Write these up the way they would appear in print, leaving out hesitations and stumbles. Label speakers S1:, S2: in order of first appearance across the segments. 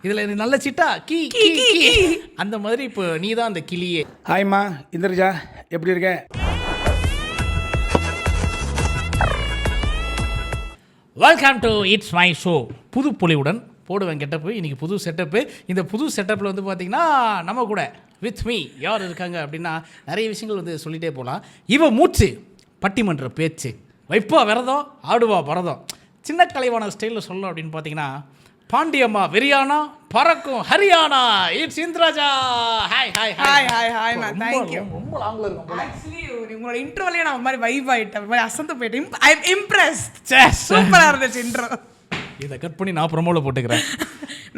S1: இதுல எனக்கு நல்ல சிட்டா கீ கீ கீ அந்த மாதிரி இப்போ நீ தான் அந்த கிளியே.
S2: ஹாய்மா இந்திரஜா, எப்படி இருக்க?
S1: Welcome to it's my show. புது பொலிவுடன் போடுவேன் கெட்டப்பு. இன்றைக்கி புது செட்டப்பு. இந்த புது செட்டப்பில் வந்து பார்த்திங்கன்னா நம்ம கூட வித் மீ யார் இருக்காங்க அப்படின்னா நிறைய விஷயங்கள் வந்து சொல்லிகிட்டே போகலாம். இவ மூச்சு பட்டிமன்ற பேச்சு, வைப்பா விரதம் ஆடுவா பரதம், சின்ன கலைவான ஸ்டைலில் சொல்லணும் அப்படின்னு பார்த்தீங்கன்னா பாண்டியம்மா வெறியானா பறக்கும் Haryana. It's Indraja. Hi hi
S3: hi hi hi நான்
S1: ரொம்ப
S3: தேங்க் யூ.
S1: ரொம்ப லாங்கில் இருக்கும் போல.
S3: ஆக்சுவலி உங்களோட இன்ட்ரோலயே நான் ஒரு மாதிரி வைப் ஆயிட்டேன், ஒரு மாதிரி அசந்து போயிட்டேன். I am impressed. சூப்பரா இருந்துச்சு இன்ட்ரோ.
S1: இதை கட் பண்ணி நான் ப்ரோமோவில் போட்டுக்கிறேன்.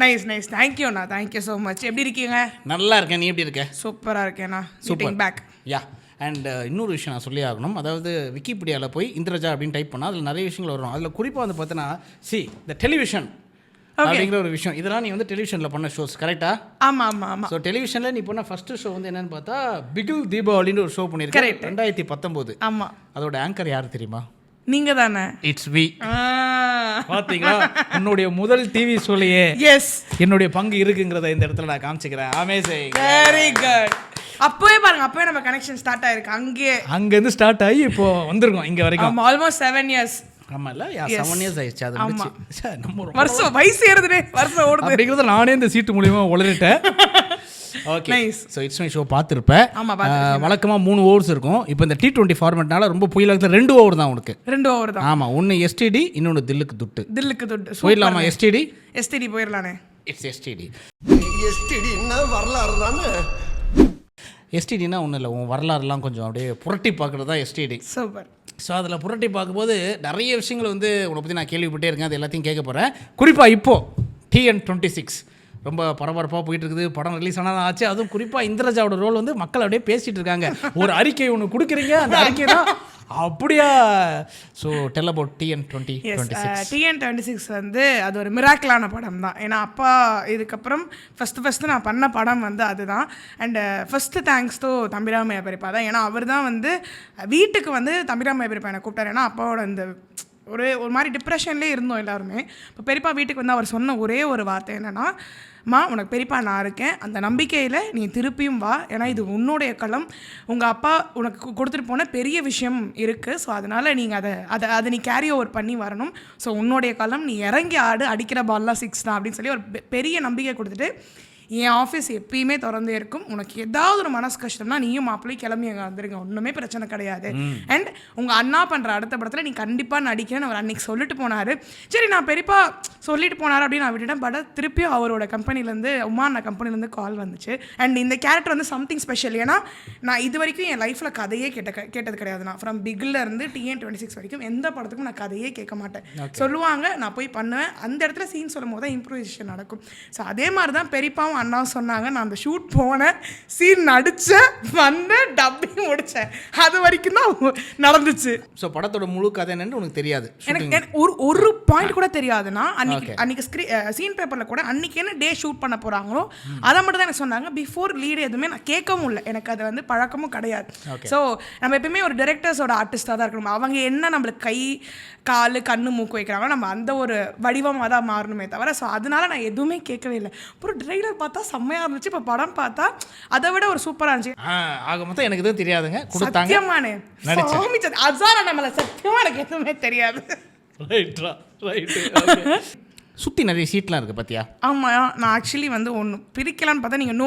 S3: நைஸ் நைஸ், தேங்க் யூ அண்ணா, தேங்க் யூ ஸோ மச். எப்படி இருக்கீங்க?
S1: நல்லா இருக்கேன். நீ எப்படி இருக்க?
S3: சூப்பரா இருக்கேண்ணா.
S1: Super
S3: back.
S1: யா. அண்ட் இன்னொரு விஷயம் நான் சொல்லி ஆகணும். அதாவது விக்கிபீடியாவில் போய் இந்திரஜா அப்படின்னு டைப் பண்ணால் அதில் நிறைய விஷயங்கள் வரும். அதில் குறிப்பாக வந்து பார்த்தீங்கன்னா இந்த டெலிவிஷன் அப்படிங்கிற ஒரு விஷயம். இதெல்லாம் நீ வந்து டெலிவிஷனில் பண்ண ஷோஸ் கரெக்டா?
S3: ஆமாம் ஆமாம் ஆமாம்.
S1: ஸோ டெலிவிஷனில் நீ பண்ண ஃபஸ்ட்டு ஷோ வந்து என்னன்னு பார்த்தா பிகில் தீபாவளின்னு ஒரு ஷோ பண்ணியிருக்கேன் 2019.
S3: ஆமாம்.
S1: அதோட ஆங்கர் யார் தெரியுமா?
S3: நீங்க தானே.
S1: It's we. பார்த்தீங்களா, உன்னுடைய முதல் டிவி ஷோலையே
S3: எஸ்
S1: என்னுடைய பங்கு இருக்குங்கிறத இந்த இடத்துல நான் காமிச்சிக்கிறேன். Amazing,
S3: very good. அப்பவே பாருங்க, அப்பவே நம்ம கனெக்ஷன் ஸ்டார்ட் ஆயிருக்கு.
S1: அங்கேருந்து ஸ்டார்ட் ஆகி இப்போ வந்திருக்கோம் இங்கே வரைக்கும்.
S3: Almost 7 years.
S1: ஆமா இல்ல 7 years ஆயிடுச்சு. அது முடிச்சு நம்ம
S3: வருஷம் வயசு ஏறுதுடே, வருஷம் ஓடுது
S1: அப்படிங்கிறத நானே இந்த சீட்டு மூலியமா உளறிட்டேன். Okay,
S3: nice.
S1: So it's my show பார்த்துருப்பேன். வழக்கமாக 3 ஓவர்ஸ் இருக்கும். இப்போ இந்த T20 ஃபார்மேட்னால ரொம்ப புயலாகத்தில் 2 ஓவர் தான் உனக்கு.
S3: 2 ஓவர் தான்.
S1: ஆமாம், ஒன்று STD, இன்னொன்று தில்லுக்கு துட்டு.
S3: தில்லுக்கு துட்டு
S1: போயிடலாமா? STD
S3: போயிடலானே.
S1: It's STD.
S4: STDன்னா வரலாறு தானே.
S1: STDனா ஒன்றும் இல்லை, உன் வரலாறுலாம் கொஞ்சம் அப்படியே புரட்டி பார்க்குறது தான் STD.
S3: சூப்பர்.
S1: ஸோ அதில் புரட்டி பார்க்கும்போது நிறைய விஷயங்கள் வந்து உன்னை பற்றி நான் கேள்விப்பட்டே இருக்கேன். அது எல்லாத்தையும் கேட்க போகிறேன். குறிப்பாக இப்போது TN26 ரொம்ப பரபரப்பாக போயிட்டு இருக்குது. படம் ரிலீஸ் ஆனால் தான் ஆச்சு. அதுவும் குறிப்பாக இந்திரஜாவோட ரோல் வந்து மக்கள் அப்படியே பேசிகிட்டு இருக்காங்க. ஒரு அறிக்கை ஒன்று கொடுக்குறீங்க, அந்த அறிக்கை தான் அப்படியா. So tell about TN26.
S3: TN26 வந்து அது ஒரு மிராக்கிளான படம் தான். ஏன்னா அப்பா இதுக்கப்புறம் ஃபஸ்ட்டு நான் பண்ண படம் வந்து அதுதான். And first thanks to Thambi Ramaiah பெரியப்பா தான். ஏன்னா அவர் தான் வந்து வீட்டுக்கு வந்து தம்பிராமையா பெரியப்பா என்னை கூப்பிட்டார். ஏன்னா அப்பாவோட இந்த ஒரு மாதிரி டிப்ரெஷன்லேயே இருந்தோம் எல்லாருமே. இப்போ பெரியப்பா வீட்டுக்கு வந்து அவர் சொன்ன ஒரே ஒரு வார்த்தை என்னென்னா, மா உனக்கு பெரியப்பா நான் இருக்கேன், அந்த நம்பிக்கையில் நீ திருப்பியும் வா, ஏன்னா இது உன்னுடைய களம், உங்கள் அப்பா உனக்கு கொடுத்துட்டு போன பெரிய விஷயம் இருக்குது. ஸோ அதனால் நீங்கள் அதை நீ கேரி ஓவர் பண்ணி வரணும். ஸோ உன்னுடைய களம், நீ இறங்கி ஆடு, அடிக்கிற பால்லாம் 6 தான் அப்படின்னு சொல்லி ஒரு பெரிய நம்பிக்கை கொடுத்துட்டு, என் ஆஃபீஸ் எப்பயுமே திறந்தே இருக்கும், உனக்கு ஏதாவது ஒரு மனசு கஷ்டம்னா நீயும் மாப்பிள்ளையும் கிளம்பி அங்கே வந்துருங்க, ஒன்றுமே பிரச்சனை கிடையாது. அண்ட் உங்கள் அண்ணா பண்ணுற அடுத்த படத்தில் நீ கண்டிப்பாக நடிக்கிறேன்னு அவர் அன்றைக்கி சொல்லிட்டு போனார். சரி, நான் பெரியப்பா சொல்லிட்டு போனார் அப்படின்னு நான் விட்டுட்டேன். பட் திருப்பியும் அவரோட கம்பெனிலேருந்து, உமா கம்பெனிலேருந்து கால் வந்துச்சு. அண்ட் இந்த கேரக்டர் வந்து சம்திங் ஸ்பெஷல். ஏன்னா நான் இது வரைக்கும் என் லைஃப்பில் கதையே கேட்டது கிடையாது. நான் ஃப்ரம் பிகிலேருந்து TN26 வரைக்கும் எந்த படத்துக்கும் நான் கதையே கேட்க மாட்டேன். சொல்லுவாங்க, நான் போய் பண்ணுவேன், அந்த இடத்துல சீன் சொல்லும் போது தான் இம்ப்ரூவைசேஷன் நடக்கும். ஸோ அதே மாதிரி தான் பெரியப்பாவும் அண்ணா சொன்னாங்க. நான் அந்த ஷூட் போனேன், சீன் நடித்தேன், வந்தேன், டப்பிங் முடித்தேன், அது வரைக்கும் தான் நடந்துச்சு.
S1: ஸோ படத்தோட முழு கதை என்னன்னு உனக்கு தெரியாது?
S3: எனக்கு ஒரு பாயிண்ட் கூட தெரியாதுன்னா, அன்னைக்கு சீன் பேப்பரில் கூட அன்னைக்கு என்ன டே ஷூட் பண்ண போகிறாங்களோ அதை மட்டும் தான் எனக்கு சொன்னாங்க. பிஃபோர் லீடு எதுவுமே நான் கேட்கவும் இல்லை, எனக்கு அது வந்து பழக்கமும் கிடையாது. ஸோ நம்ம எப்பயுமே ஒரு டைரக்டர்ஸோட ஆர்டிஸ்டாக தான் இருக்கணும். அவங்க என்ன நம்மளுக்கு கை கால் கண்ணு மூக்கு வைக்கிறாங்களோ நம்ம அந்த ஒரு வடிவமாக தான் மாறணுமே தவிர. ஸோ அதனால நான் எதுவுமே கேட்கவே இல்லை. அப்புறம் ட்ரெய்லர் பார்த்தா செம்மையாக இருந்துச்சு, இப்போ படம் பார்த்தா அதை விட ஒரு சூப்பராக இருந்துச்சு.
S1: ஆக மொத்தம் எனக்கு எதுவும் தெரியாதுங்க, கொடுத்தாங்க,
S3: சத்தியமானே அதான் நம்மளை சத்தியமாக எனக்கு எதுவுமே தெரியாது.
S1: சுற்றி நிறைய சீட்லாம் இருக்குது பார்த்தியா?
S3: ஆமாம், நான் ஆக்சுவலி வந்து ஒன்று பிரிக்கலான்னு பார்த்தா நீங்கள்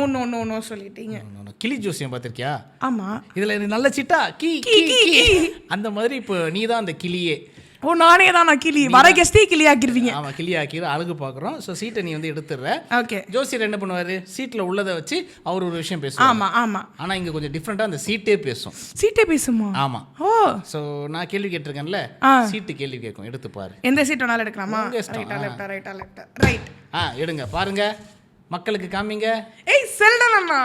S3: நோ சொல்லிட்டீங்க.
S1: கிளி ஜோசியம் பார்த்துருக்கியா?
S3: ஆமாம்.
S1: இதில் எனக்கு நல்ல சீட்டா கீ அந்த மாதிரி இப்போ நீ தான் அந்த கிளியே.
S3: ஓ, நானே தான் நான் கிளி வர கெஸ்டே கிளி ஆக்கிடுவீங்க.
S1: ஆமாம், கிளி ஆக்கிற அழகு பார்க்குறோம். ஸோ சீட்டை நீ வந்து எடுத்துடுற.
S3: ஓகே.
S1: ஜோசியர் என்ன பண்ணுவார், சீட்டில் உள்ளதை வச்சு அவர் ஒரு விஷயம் பேசுவார்.
S3: ஆமாம்.
S1: ஆனால் இங்கே கொஞ்சம் டிஃப்ரெண்ட்டாக அந்த சீட்டே பேசும்.
S3: சீட்டே பேசுமா?
S1: ஆமாம்.
S3: ஓ,
S1: ஸோ நான் கேள்வி கேட்டிருக்கேன்ல, சீட்டு கேள்வி கேட்கும், எடுத்து பாரு.
S3: எந்த சீட் வேணாலும் எடுக்கலாமா? ரைட்.
S1: எடுங்க, பாருங்க, மக்களுக்கு காமிங்க.
S3: ஏய் செல்டன் அண்ணா,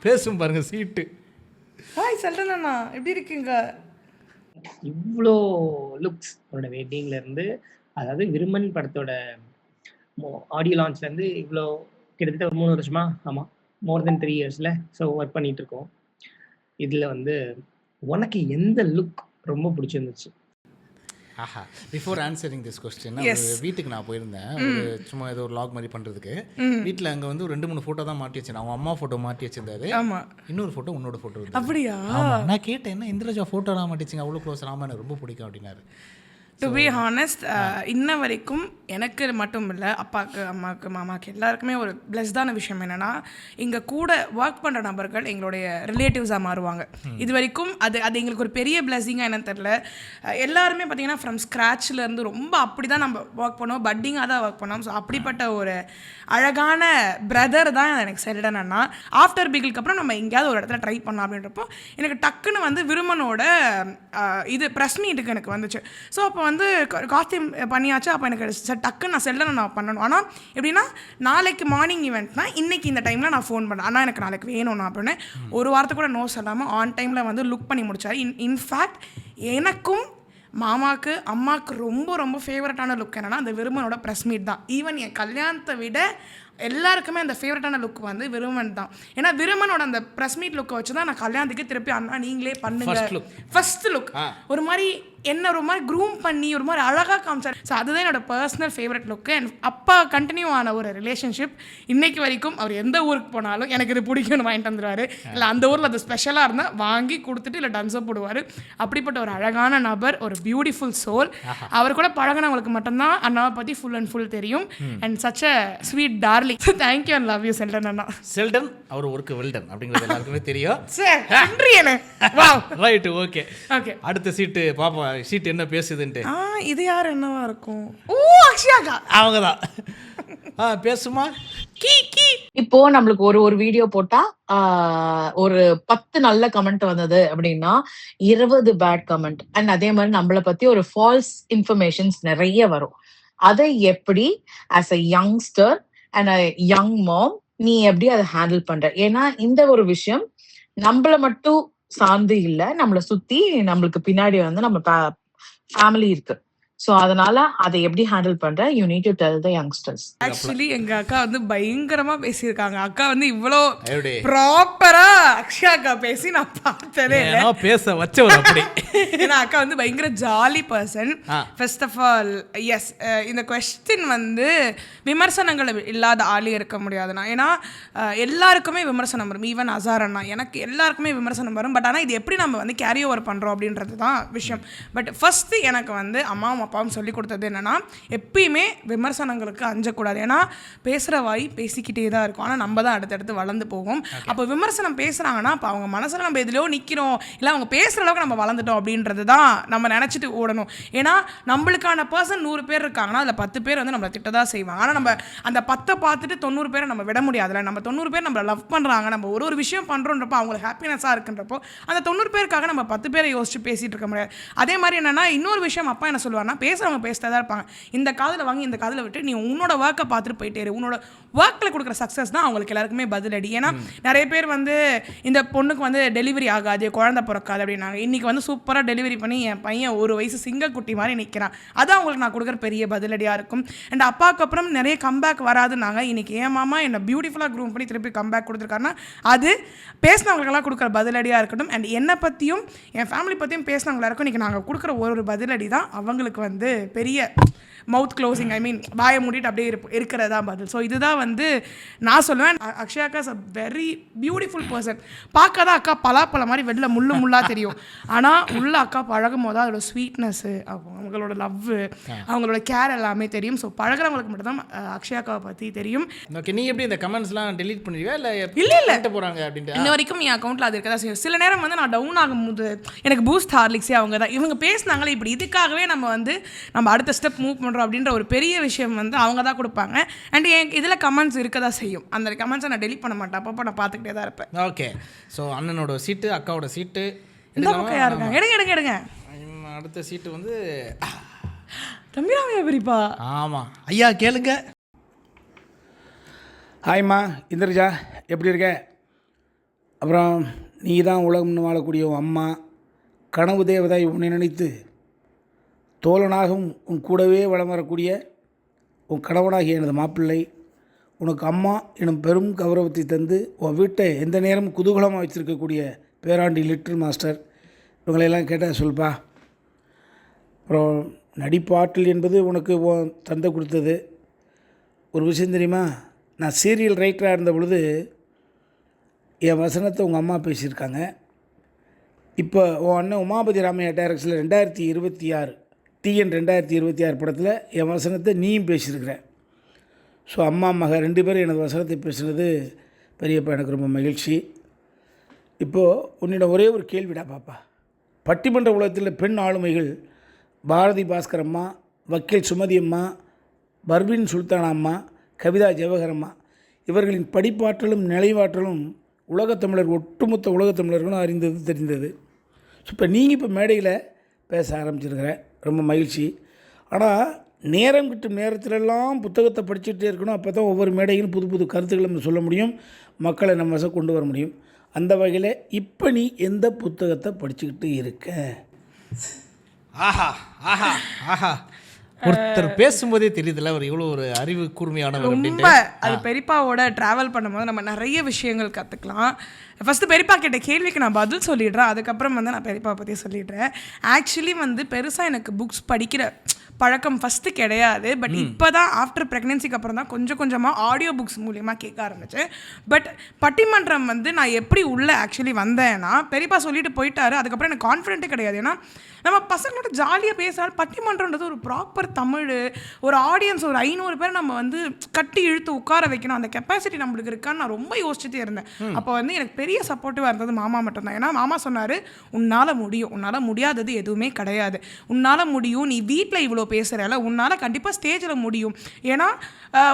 S1: பேசும் பாருங்க சீட்டு.
S3: ஹாய் செல்டன் அண்ணா, எப்படி இருக்கீங்க?
S5: இவ்வளோ லுக்ஸ் அவரோட வெட்டிங்ல இருந்து, அதாவது விருமன் படத்தோட ஆடியோ லான்ச்ல இருந்து இவ்வளோ கிட்டத்தட்ட ஒரு 3 வருஷமா, ஆமாம், மோர் தென் 3 இயர்ஸ்ல ஸோ ஒர்க் பண்ணிட்டு இருக்கோம். இதில் வந்து உனக்கு எந்த லுக் ரொம்ப பிடிச்சிருந்துச்சு?
S1: ஆஹா, பிஃபோர் ஆன்சரிங் திஸ் கொஸ்டின் ஒரு வீட்டுக்கு நான் போயிருந்தேன், ஒரு சும்மா ஏதோ ஒரு லாக் மாதிரி பண்ணுறதுக்கு. வீட்டில் அங்கே வந்து 2-3 ஃபோட்டோ தான் மாட்டி வச்சேன். அவங்க அம்மா ஃபோட்டோ மாட்டி வச்சிருந்தாரு, இன்னொரு ஃபோட்டோ உன்னோட ஃபோட்டோ.
S3: அப்படியா?
S1: நான் கேட்டேன், என்ன இந்திரஜா ஃபோட்டோலாம் மாட்டிச்சிங்க அவ்வளோ க்ளோஸ்? ஆமாம், எனக்கு ரொம்ப பிடிக்கும் அப்படின்னாரு.
S3: டு பி ஹானஸ்ட், இன்ன வரைக்கும் எனக்கு மட்டும் இல்லை, அப்பாவுக்கு, அம்மாவுக்கு, மாமாவுக்கு எல்லாருக்குமே ஒரு பிளஸ்டான விஷயம் என்னென்னா, இங்கே கூட ஒர்க் பண்ணுற நபர்கள் எங்களுடைய ரிலேட்டிவ்ஸாக மாறுவாங்க. இது வரைக்கும் அது எங்களுக்கு ஒரு பெரிய பிளஸ்ஸிங்காக என்னன்னு தெரில. எல்லாருமே பார்த்திங்கன்னா ஃப்ரம் ஸ்க்ராட்ச்லேருந்து ரொம்ப அப்படி தான் நம்ம ஒர்க் பண்ணுவோம், பட்டிங்காக தான் ஒர்க் பண்ணோம். ஸோ அப்படிப்பட்ட ஒரு அழகான பிரதர் தான் எனக்கு செல்டன் அண்ணா. ஆஃப்டர் பிகிலுக்கு அப்புறம் நம்ம எங்கேயாவது ஒரு இடத்துல ட்ரை பண்ணலாம் அப்படின்றப்போ எனக்கு டக்குன்னு வந்து விருமனோட இது ப்ரெஸ் மீட்டுக்கு எனக்கு வந்துச்சு. ஸோ அப்போ வந்து காஸ்டியூம் பண்ணியாச்சு. அப்போ எனக்கு டக்குன்னு நான் செல்ல நான் பண்ணணும். ஆனால் எப்படின்னா, நாளைக்கு மார்னிங் ஈவெண்ட்னா இன்றைக்கி இந்த டைமில் நான் ஃபோன் பண்ணேன், ஆனால் எனக்கு நாளைக்கு வேணும்னா அப்படின்னு. ஒரு வாரத்தை கூட நோ சொல்லாமல் ஆன் டைமில் வந்து லுக் பண்ணி முடிச்சார். இன்ஃபேக்ட் எனக்கும் மாமாவுக்கு அம்மாவுக்கு ரொம்ப ரொம்ப ஃபேவரட்டான லுக் என்னென்னா அந்த விருமனோட ப்ரெஸ் மீட் தான். ஈவன் என் கல்யாணத்தை விட எல்லாருக்குமே அந்த ஃபேவரட்டான லுக் வந்து விருமன் தான். ஏன்னா விருமனோட அந்த ப்ரெஸ் மீட் லுக்கை வச்சு தான் நான் கல்யாணத்துக்கு திருப்பி அண்ணா நீங்களே பண்ணுங்க ஃபர்ஸ்ட் லுக் ஒரு மாதிரி என்ன ஒரு மாதிரி க்ரூம் பண்ணி ஒரு மாதிரி அழகாக காமிச்சார். ஸோ அதுதான் என்னோட பர்சனல் ஃபேவரட் லுக்கு. அண்ட் அப்பா கண்டினியூ ஆன ஒரு ரிலேஷன்ஷிப் இன்னைக்கு வரைக்கும். அவர் எந்த ஊருக்கு போனாலும் எனக்கு இது பிடிக்கும்னு வாங்கிட்டு வந்துடுவார். இல்லை அந்த ஊரில் அது ஸ்பெஷலாக இருந்தால் வாங்கி கொடுத்துட்டு இல்லை டன்ஸப் போடுவார். அப்படிப்பட்ட ஒரு அழகான நபர், ஒரு பியூட்டிஃபுல் சோல். அவர் கூட பழகினவங்களுக்கு மட்டும்தான் அண்ணாவை பற்றி ஃபுல் அண்ட் ஃபுல் தெரியும். And such a sweet darling. Thank you and love you Seldon அண்ணா.
S1: செல்டன் அவர் ஒர்க்கு வெல்டன் அப்படிங்கிறது எல்லாருக்குமே தெரியும். Right, okay okay. அடுத்த சீட்டு பாப்பா, சீட் என்ன பேசுதுன்ட்டு.
S3: இது யார் என்னவா இருக்கும்? ஓ, அக்ஷயாக்கா
S1: அவங்க தான். பேசுமா.
S6: இப்போ நம்மளுக்கு ஒரு வீடியோ போட்டா ஒரு 10 நல்ல கமெண்ட் வந்தது அப்படின்னா 20 பேட் கமெண்ட். அண்ட் அதே மாதிரி நம்மளை பத்தி ஒரு ஃபால்ஸ் இன்ஃபர்மேஷன்ஸ் நிறைய வரும். அதை எப்படி as a youngster and a young mom நீ எப்படி அதை ஹேண்டில் பண்ற? ஏன்னா இந்த ஒரு விஷயம் நம்மள மட்டும் சார்ந்து இல்லை, நம்மளை சுத்தி நம்மளுக்கு பின்னாடி வந்து நம்ம ஃபேமிலி இருக்கு. ஸோ அதனால அதை எப்படி ஹேண்டில் பண்ற? You need to tell the youngsters.
S3: Actually எங்க அக்கா வந்து பயங்கரமா பேசியிருக்காங்க. அக்கா வந்து இவ்வளோ ப்ராப்பரா அக்ஷயா அக்கா பேசி நான் பார்த்ததே இல்லை.
S1: பேச வச்சவர் அப்படி.
S3: ஏன்னா அக்கா வந்து பயங்கர jolly person. First of all yes, இந்த கொஸ்டின் வந்து விமர்சனங்கள் இல்லாத ஆளே இருக்க முடியாதுண்ணா. ஏன்னா எல்லாருக்குமே விமர்சனம் வரும். ஈவன் அசார் அண்ணா எனக்கு எல்லாருக்குமே விமர்சனம் வரும். பட் ஆனால் இது எப்படி நம்ம வந்து கேரி ஓவர் பண்ணுறோம் அப்படின்றது தான் விஷயம். பட் ஃபர்ஸ்ட் எனக்கு வந்து அம்மாவும் அப்பாவும் சொல்லி கொடுத்தது என்னன்னா, எப்பயுமே விமர்சனங்களுக்கு அஞ்சக்கூடாது. ஏன்னா பேசுகிற வாய் பேசிக்கிட்டே தான் இருக்கும், ஆனால் நம்ம தான் அடுத்தடுத்து வளர்ந்து போகும். அப்போ விமர்சனம் பேசுகிறாங்கன்னா அப்போ அவங்க மனசில் நம்ம எதுலையோ நிற்கிறோம், இல்லை அவங்க பேசுகிற அளவுக்கு நம்ம வளர்ந்துட்டோம் அப்படின்றது தான் நம்ம நினச்சிட்டு ஓடணும். ஏன்னா நம்மளுக்கான பர்சன் 100 பேர் இருக்காங்கன்னா அதில் 10 பேர் வந்து நம்மளை திட்ட தான் செய்வாங்க. ஆனால் நம்ம அந்த 10 பார்த்துட்டு 90 பேரை நம்ம விட முடியாதுல்ல. நம்ம 90 பேர் நம்மளை லவ் பண்ணுறாங்க, நம்ம ஒரு விஷயம் பண்ணுறோன்றப்போ அவங்களுக்கு ஹாப்பினஸாக இருக்குன்றப்போ அந்த 90 பேருக்காக நம்ம 10 பேரை யோசிச்சு பேசிகிட்டு இருக்க முடியாது. அதே மாதிரி என்னென்னா, இன்னொரு விஷயம் அப்பா என்ன சொல்லுவார்னா, பேசுகிறவங்க பேசிட்டே தான் இருப்பாங்க. இந்த காதில் வாங்கி இந்த காதில் விட்டு நீ உன்னோட ஒர்க்கை பார்த்துட்டு போயிட்டே இரு. உன்னோட ஒர்க்கில் கொடுக்குற சக்ஸஸ் தான் அவங்களுக்கு எல்லாருக்குமே பதிலடி. ஏன்னா நிறைய பேர் வந்து இந்த பொண்ணுக்கு வந்து டெலிவரி ஆகாது, குழந்தை பிறக்காது அப்படின்னாங்க. இன்றைக்கி வந்து சூப்பராக டெலிவரி பண்ணி என் பையன் 1 வயசு சிங்கக்குட்டி மாதிரி நிற்கிறான். அதான் அவங்களுக்கு நான் கொடுக்குற பெரிய பதிலடியாக இருக்கும். அண்ட் அப்பாவுக்கு அப்புறம் நிறைய கம்பேக் வராதுன்னாங்க. இன்றைக்கி என் மாமா என்னை பியூட்டிஃபுல்லாக க்ரூம் பண்ணி திருப்பி கம்பேக் கொடுத்துருக்காருன்னா அது பேசினவங்களுக்கெல்லாம் கொடுக்குற பதிலடியாக இருக்கட்டும். அண்ட் என்னை பற்றியும் என் ஃபேமிலி பற்றியும் பேசினவங்களா இருக்கும். இன்றைக்கி நாங்கள் கொடுக்குற ஒரு பதிலடி தான் அவங்களுக்கு வந்து பெரிய மவுத் க்ளோசிங், ஐ மீன் வாயை மூடிட்டு அப்படியே இருக்கிறதா பதில். ஸோ இதுதான் வந்து நான் சொல்லுவேன். அக்ஷயாக்கா is a very beautiful person. பார்க்க தான் அக்கா பலாப்பழ மாதிரி வெளில முள்ளாக தெரியும், ஆனால் உள்ள அக்கா பழகும் போது அதோட ஸ்வீட்னஸ்ஸு, அவங்களோட லவ், அவங்களோட கேர் எல்லாமே தெரியும். ஸோ பழகிறவங்களுக்கு மட்டும்தான் அக்ஷயாக்காவை பற்றி தெரியும்.
S1: ஓகே, நீ எப்படி இந்த கமெண்ட்ஸ்லாம் டெலீட் பண்ணுவீங்க இல்லை
S3: இல்லை
S1: போகிறாங்க அப்படின்ட்டு?
S3: இன்ன வரைக்கும் என் அக்கௌண்ட்டில் அது இருக்க தான் செய்யும். சில நேரம் வந்து நான் டவுன் ஆகும்போது எனக்கு பூஸ்ட் ஹார்லிக்ஸே அவங்க தான். இவங்க பேசினாங்களே இப்படி, இதுக்காகவே நம்ம அடுத்த ஸ்டெப் மூவ் பண்ணுறோம் அப்படின்ற ஒரு பெரிய விஷயம் வந்து அவங்க தான் கொடுப்பாங்க. அண்ட் என் இதில் கமெண்ட்ஸ் இருக்க தான் செய்யும். அந்த கமெண்ட்ஸை நான் டெலிட் பண்ண மாட்டேன், அப்பப்போ நான் பார்த்துக்கிட்டே தான் இருப்பேன்.
S1: ஓகே, ஸோ அண்ணனோட சீட்டு, அக்காவோட சீட்டு
S3: இந்த பக்கம் யாருங்க? எடுங்க.
S1: அடுத்த சீட்டு வந்து
S3: தம்பிராமையா பெரியப்பா.
S1: ஆமாம் ஐயா, கேளுங்க.
S2: ஹாய்மா இந்திரஜா, எப்படி இருக்க? அப்புறம் நீ தான் உலகம்னு வாழக்கூடிய உன் அம்மா, கனவு தேவதாய் உன்னை நினைத்து தோழனாகவும் உன் கூடவே வளம் வரக்கூடிய உன் கணவனாகிய எனது மாப்பிள்ளை உனக்கு அம்மா எனும் பெரும் கௌரவத்தை தந்து உன் வீட்டை எந்த நேரமும் குதூகலமாக வச்சுருக்கக்கூடிய பேராண்டி லிட்டில் மாஸ்டர், இவங்களையெல்லாம் கேட்டால் சொல்ப்பா. அப்புறம் நடிப்பாற்றல் என்பது உனக்கு தந்தை கொடுத்தது. ஒரு விஷயம் தெரியுமா, நான் சீரியல் ரைட்டராக இருந்த பொழுது என் வசனத்தை உங்கள் அம்மா பேசியிருக்காங்க. இப்போ உன் அண்ணன் உமாபதி ராமையா டைரக்ஷனில் 2026 TN 2026 படத்தில் என் வசனத்தை நீயும் பேசியிருக்கிற. ஸோ அம்மா மக 2 பேரும் எனது வசனத்தை பேசுனது பெரியப்பா எனக்கு ரொம்ப மகிழ்ச்சி. இப்போது உன்னிடம் ஒரே ஒரு கேள்விடா பாப்பா. பட்டிமன்ற உலகத்தில் பெண் ஆளுமைகள் பாரதி பாஸ்கர் அம்மா, வக்கீல் சுமதி அம்மா, பர்வீன் சுல்தானா அம்மா, கவிதா ஜவஹர் அம்மா இவர்களின் படிப்பாற்றலும் நிலைவாற்றலும் உலகத்தமிழர் ஒட்டுமொத்த உலகத்தமிழர்களும் அறிந்தது தெரிந்தது. ஸோ இப்போ நீங்கள் இப்போ மேடையில் பேச ஆரம்பிச்சிருக்கிற ரொம்ப மகிழ்ச்சி. ஆனால் நேரம் கிட்டும் நேரத்திலெல்லாம் புத்தகத்தை படிச்சுட்டே இருக்கணும். அப்போ தான் ஒவ்வொரு மேடையிலும் புது புது கருத்துக்களை நம்ம சொல்ல முடியும், மக்களை நம்ம வசம் கொண்டு வர முடியும். அந்த வகையில் இப்போ நீ எந்த புத்தகத்தை படிச்சுக்கிட்டு இருக்க?
S1: ஆஹா ஆஹா ஆஹா, ஒருத்தர் பேசும்போதே தெரியுதுல்ல அவர் இவ்வளோ ஒரு அறிவு கூர்மையானவர்
S3: ரொம்ப
S1: அப்படின்ட்டு.
S3: அது பெரியப்பாவோட ட்ராவல் பண்ணும்போது நம்ம நிறைய விஷயங்கள் கற்றுக்கலாம். ஃபஸ்ட்டு பெரியப்பா கேட்ட கேள்விக்கு நான் பதில் சொல்லிடுறேன், அதுக்கப்புறம் வந்து நான் பெரியப்பா பற்றி சொல்லிடுறேன். ஆக்சுவலி வந்து பெருசாக எனக்கு புக்ஸ் படிக்கிற பழக்கம் ஃபஸ்ட்டு கிடையாது. பட் இப்போ தான் ஆஃப்டர் ப்ரெக்னென்சிக்கு அப்புறம் தான் கொஞ்சம் கொஞ்சமாக ஆடியோ புக்ஸ் மூலியமாக கேட்க ஆரம்பித்தேன். பட் பட்டிமன்றம் வந்து நான் எப்படி உள்ளே ஆக்சுவலி வந்தேன்னா, பெரியப்பா சொல்லிட்டு போயிட்டாரு, அதுக்கப்புறம் எனக்கு கான்ஃபிடென்ட்டே கிடையாது. ஏன்னா நம்ம பசங்களோட ஜாலியாக பேசினாலும் பட்டிமன்றன்றது ஒரு ப்ராப்பர் தமிழ், ஒரு ஆடியன்ஸ் ஒரு 500 பேர் நம்ம வந்து கட்டி இழுத்து உட்கார வைக்கணும், அந்த கெப்பாசிட்டி நம்மளுக்கு இருக்கான்னு நான் ரொம்ப யோசிச்சுட்டே இருந்தேன். அப்போ வந்து எனக்கு பெரிய சப்போர்ட்டிவாக இருந்தது மாமா மட்டும்தான். ஏன்னா மாமா சொன்னார், உன்னால் முடியும், உன்னால் முடியாதது எதுவுமே கிடையாது, உன்னால் முடியும், நீ வீட்டில் இவ்வளோ பேசுகிறல, உன்னால் கண்டிப்பாக ஸ்டேஜில் முடியும், ஏன்னா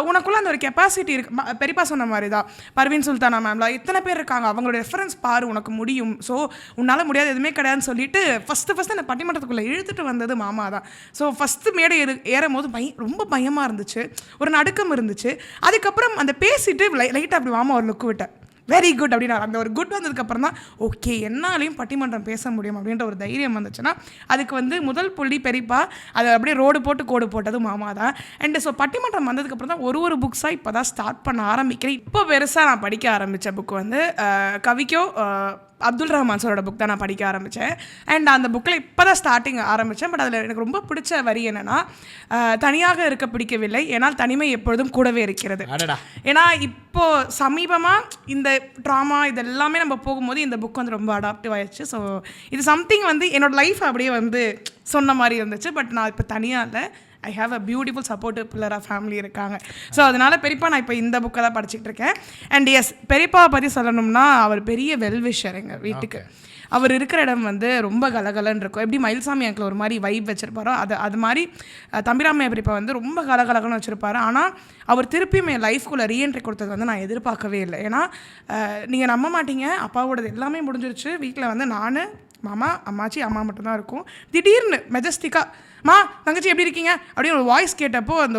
S3: உனக்குள்ளே அந்த ஒரு கெப்பாசிட்டி இருக்குது. பெரியப்பா சொன்ன மாதிரி தான் பர்வீன் சுல்தானா மேம்லாம் எத்தனை பேர் இருக்காங்க, அவங்களோட ரெஃபரன்ஸ் பாரு, உனக்கு முடியும், ஸோ உன்னால் முடியாது எதுவுமே கிடையாதுன்னு சொல்லிட்டு ஃபஸ்ட்டு அந்த பட்டிமன்றத்துக்குள்ளே இழுத்துட்டு வந்தது மாமா தான். ஸோ ஃபஸ்ட்டு மேடை ஏறும் போது ரொம்ப பயமாக இருந்துச்சு, ஒரு நடுக்கம் இருந்துச்சு. அதுக்கப்புறம் அந்த பேசிட்டு லைட்டாக அப்படி மாமா ஒரு லுக்கு விட்டேன், வெரி குட் அப்படின்னா அந்த ஒரு குட் வந்ததுக்கப்புறம் தான் ஓகே என்னாலையும் பட்டிமன்றம் பேச முடியும் அப்படின்ற ஒரு தைரியம் வந்துச்சுன்னா அதுக்கு வந்து முதல் புள்ளி பெரியப்பா, அதை அப்படியே ரோடு போட்டு கோடு போட்டது மாமா தான். அண்ட் ஸோ பட்டிமன்றம் வந்ததுக்கப்புறம் தான் ஒரு புக்ஸாக இப்போ தான் ஸ்டார்ட் பண்ண ஆரம்பிக்கிறேன். இப்போ பெருசாக நான் படிக்க ஆரம்பித்த புக் வந்து கவிக்கோ அப்துல் ரஹ்மான் சாரோட புக் தான் நான் படிக்க ஆரம்பித்தேன். அண்ட் அந்த புக்கில் இப்போ தான் ஸ்டார்டிங் ஆரம்பித்தேன். பட் அதில் எனக்கு ரொம்ப பிடிச்ச வரி என்னென்னா, தனியாக இருக்க பிடிக்கவில்லை, ஏன்னால் தனிமை எப்பொழுதும் கூடவே இருக்கிறது. ஏன்னா இப்போது சமீபமாக இந்த ட்ராமா இதெல்லாமே நம்ம போகும்போது இந்த புக் வந்து ரொம்ப அடாப்டிவ் ஆயிடுச்சு. ஸோ இது சம்திங் வந்து என்னோடய லைஃப் அப்படியே வந்து சொன்ன மாதிரி இருந்துச்சு. பட் நான் இப்போ தனியாக இல்லை, I have a beautiful supportive pillar of family இருக்காங்க. ஸோ அதனால் பெரியப்பா நான் இப்போ இந்த புக்கை தான் படிச்சுட்டு இருக்கேன். அண்ட் எஸ், பெரியப்பாவை பற்றி சொல்லணும்னா அவர் பெரிய வெல்விஷர் எங்கள் வீட்டுக்கு. அவர் இருக்கிற இடம் வந்து ரொம்ப கலகலன்னு இருக்கும். எப்படி மயில்சாமி அங்கிள் ஒரு மாதிரி வைப் வச்சுருப்பாரோ அது மாதிரி தம்பிராமையா பெரியப்பா வந்து ரொம்ப கலகலகன்னு வச்சுருப்பாரு. ஆனால் அவர் திருப்பியும் என் லைஃப்குள்ளே ரீஎன்ட்ரி கொடுத்தது வந்து நான் எதிர்பார்க்கவே இல்லை. ஏன்னா நீங்கள் நம்ப மாட்டீங்க, அப்பாவோடது எல்லாமே முடிஞ்சிருச்சு, வீட்டில் வந்து நான், மாமா, அம்மாச்சி, அம்மா மட்டும்தான் இருக்கும். திடீர்னு மெஜஸ்டிக்காக, மா தங்கச்சி எப்படி இருக்கீங்க அப்படின்னு ஒரு வாய்ஸ் கேட்டப்போ அந்த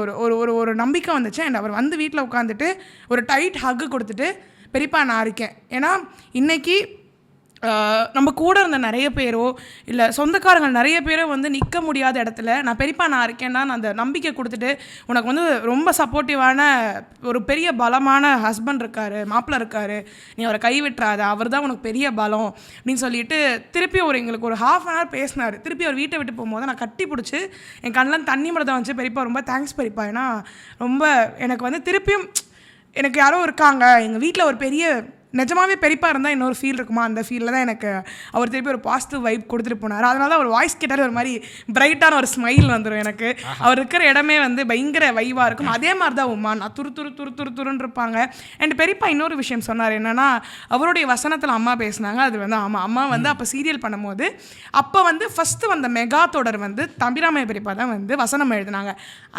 S3: ஒரு நம்பிக்கை வந்துச்சு. அண்ட் அவர் வந்து வீட்டில் உட்காந்துட்டு ஒரு டைட் ஹக்கு கொடுத்துட்டு, பெரியப்பா நான் இருக்கேன். ஏன்னா இன்றைக்கி நம்ம கூட இருந்த நிறைய பேரோ இல்லை சொந்தக்காரங்கள் நிறைய பேரோ வந்து நிற்க முடியாத இடத்துல நான் பெரியப்பா நான் இருக்கேன்னா அந்த நம்பிக்கை கொடுத்துட்டு, உனக்கு வந்து ரொம்ப சப்போர்ட்டிவான ஒரு பெரிய பலமான ஹஸ்பண்ட் இருக்கார், மாப்பிள்ளை இருக்கார், நீ அவரை கைவிட்டுறாத, அவர் தான் உனக்கு பெரிய பலம் அப்படின்னு சொல்லிட்டு திருப்பி எங்களுக்கு ஒரு ½ hour பேசினார். திருப்பி அவர் வீட்டை விட்டு போகும்போது நான் கட்டி பிடிச்சி என் கண்ணில் தண்ணி மட்டும் தான் வந்துச்சு. பெரியப்பா ரொம்ப தேங்க்ஸ் பெரியப்பா, ஏன்னா ரொம்ப எனக்கு வந்து திருப்பியும் எனக்கு யாரோ இருக்காங்க எங்கள் வீட்டில், ஒரு பெரிய நிஜமாவே பெரியப்பா இருந்தால் இன்னொரு ஃபீல் இருக்குமா, அந்த ஃபீலில் தான் எனக்கு அவர் திருப்பி ஒரு பாசிட்டிவ் வைப் கொடுத்துட்டு போனார். அதனால தான் அவர் வாய்ஸ் கேட்டாலே ஒரு மாதிரி பிரைட்டான ஒரு ஸ்மைல் வந்துடும் எனக்கு. அவர் இருக்கிற இடமே வந்து பயங்கர வைவாக இருக்கும். அதே மாதிரி தான் உமா, நான் துருன்னு இருப்பாங்க. அண்ட் பெரியப்பா இன்னொரு விஷயம் சொன்னார், என்னென்னா அவருடைய வசனத்தில் அம்மா பேசினாங்க. அது வந்து அம்மா வந்து அப்போ சீரியல் பண்ணும்போது அப்போ வந்து ஃபஸ்ட்டு வந்த மெகா தொடர் வந்து தம்பிராமையா பெரியப்பா தான் வந்து வசனம் எழுதினாங்க.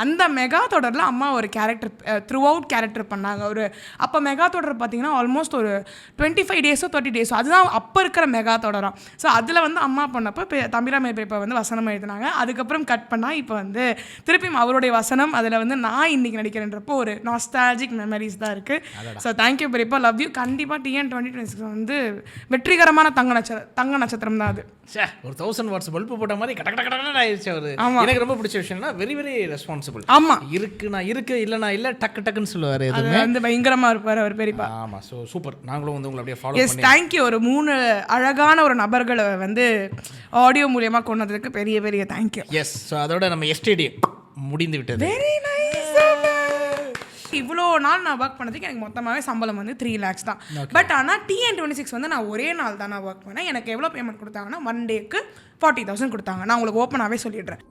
S3: அந்த மெகா தொடரில் அம்மா ஒரு கேரக்டர் த்ரூ அவுட் கேரக்டர் பண்ணாங்க. அப்போ மெகா தொடர் பார்த்தீங்கன்னா ஆல்மோஸ்ட் ஒரு 25 days 30 days அதுதான் அப்போ இருக்கிற மெகா தொடரம். ஸோ அதில் வந்து அம்மா பண்ணப்போ தம்பிராமையா பெரியப்பா வந்து வசனம் எழுதினாங்க. அதுக்கப்புறம் கட் பண்ணால் இப்போ வந்து திருப்பியும் அவருடைய வசனம் அதில் வந்து நான் இன்றைக்கி நடிக்கிறேன்றப்போ ஒரு நாஸ்டாலஜிக் மெமரிஸ் தான் இருக்குது. ஸோ தேங்க்யூ பெரியப்பா, லவ் யூ. கண்டிப்பாக TN 2026 வந்து வெற்றிகரமான தங்க நட்சத்திரம் தான் அது.
S1: ஒரு 1000 வாட்ஸ் பல்பு போட்ட மாதிரி கடகடன்னு ஆயிடுச்சு அவர். எனக்கு ரொம்ப பிடிச்ச விஷயம்னா வெரி வெரி ரெஸ்பான்சிபிள்.
S3: ஆமாம்,
S1: இருக்கு நான் இருக்கு இல்லைனா இல்லை டக்குன்னு சொல்லுவார்.
S3: அது வந்து பயங்கரமாக இருப்பார் அவர் பெரியப்பா.
S1: ஆமாம். So super. நாங்களும் வந்து உங்களை அப்படியே ஃபாலோ
S3: எஸ் தேங்க்யூ. ஒரு 3 அழகான ஒரு நபர்களை வந்து ஆடியோ மூலியமாக கொண்டு வந்ததுக்கு பெரிய பெரிய தேங்க்யூ.
S1: எஸ். ஸோ அதோட நம்ம எஸ்டிடி முடிந்து விட்டது.
S3: Very nice. இவ்வளோ நாள் நான் ஒர்க் பண்ணதுக்கு எனக்கு மொத்தமாகவே சம்பளம் வந்து 3 lakhs தான். பட் ஆனால் TN26 வந்து நான் ஒரே நாள் தான் நான் ஒர்க் பண்ணேன். எனக்கு எவ்வளோ பேமெண்ட் கொடுத்தாங்கன்னா 1 டேக்கு 40,000 கொடுத்தாங்க. நான் உங்களுக்கு ஓப்பனாகவே சொல்லிடுறேன்.